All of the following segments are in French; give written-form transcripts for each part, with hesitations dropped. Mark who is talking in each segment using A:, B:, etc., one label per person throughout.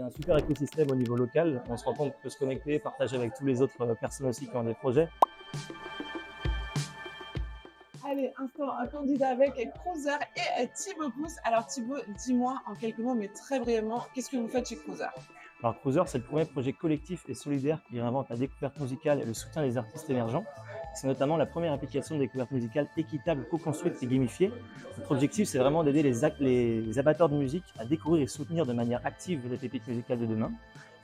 A: un super écosystème au niveau local. On se rend compte qu'on peut se connecter, partager avec tous les autres personnes aussi qui ont des projets.
B: Allez, instant un candidat avec Cruiser et Thibaut Pousse. Alors Thibaut, dis-moi en quelques mots, mais très brièvement, qu'est-ce que vous faites chez Cruiser?
A: Alors Cruiser, c'est le premier projet collectif et solidaire qui réinvente la découverte musicale et le soutien des artistes émergents. C'est notamment la première application de découverte musicale équitable, co-construite et gamifiée. Notre objectif, c'est vraiment d'aider les amateurs de musique à découvrir et soutenir de manière active les pépites musicales de demain.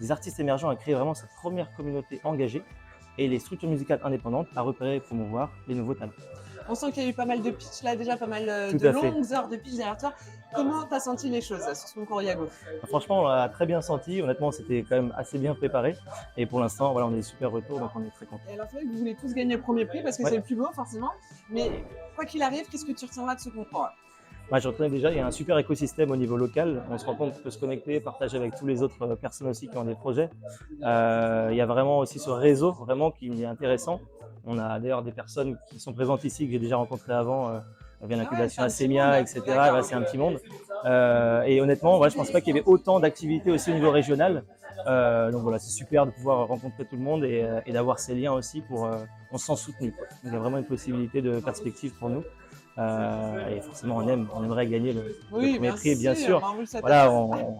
A: Les artistes émergents à créer vraiment cette première communauté engagée et les structures musicales indépendantes à repérer et promouvoir les nouveaux talents.
B: On sent qu'il y a eu pas mal de pitch là, déjà pas mal
A: Tout
B: de
A: à fait.
B: longues heures de pitch derrière toi. Comment tu as senti les choses là, sur ce concours Yago?
A: Franchement, on l'a très bien senti. Honnêtement, c'était quand même assez bien préparé. Et pour l'instant, voilà, on a des super retours, donc on est très contents.
B: Et alors c'est vrai que vous voulez tous gagner le premier prix parce que
A: Ouais.
B: c'est le plus beau forcément. Mais quoi qu'il arrive, qu'est-ce que tu retiendras de ce concours?
A: Je retiens déjà, il y a un super écosystème au niveau local. On se rend compte qu'on peut se connecter, partager avec tous les autres personnes aussi qui ont des projets. Il y a vraiment aussi ce réseau vraiment qui est intéressant. On a d'ailleurs des personnes qui sont présentes ici que j'ai déjà rencontrées avant via l'incubation Asemia, etc. C'est un petit monde. Et honnêtement, je ne pense pas qu'il y avait autant d'activités aussi au niveau régional. Donc voilà, c'est super de pouvoir rencontrer tout le monde et d'avoir ces liens aussi pour on se sent soutenu. Donc il y a vraiment une possibilité de perspective pour nous. Et forcément, on aimerait gagner le premier prix, bien sûr. Voilà,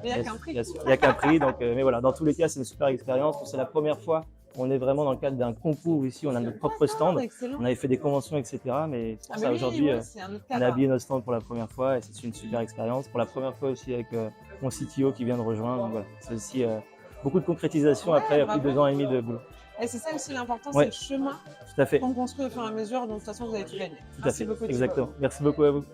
B: il n'y a qu'un prix.
A: Bien sûr, il n'y a qu'un prix. Donc, mais voilà, dans tous les cas, c'est une super expérience. C'est la première fois. On est vraiment dans le cadre d'un concours ici. On a notre propre stand.
B: Excellent.
A: On avait fait des conventions, etc. Mais pour ça, aujourd'hui, on a habillé notre stand pour la première fois et c'est une super expérience. Pour la première fois aussi avec mon CTO qui vient de rejoindre. Donc, voilà, c'est aussi beaucoup de concrétisation après plus de 2 ans et demi de boulot.
B: Et c'est ça aussi l'important,
A: Ouais.
B: c'est le chemin
A: Tout à fait.
B: qu'on construit au fur et à mesure. Donc de toute façon, vous avez tout gagné.
A: Tout à fait. Exactement. Merci beaucoup à vous.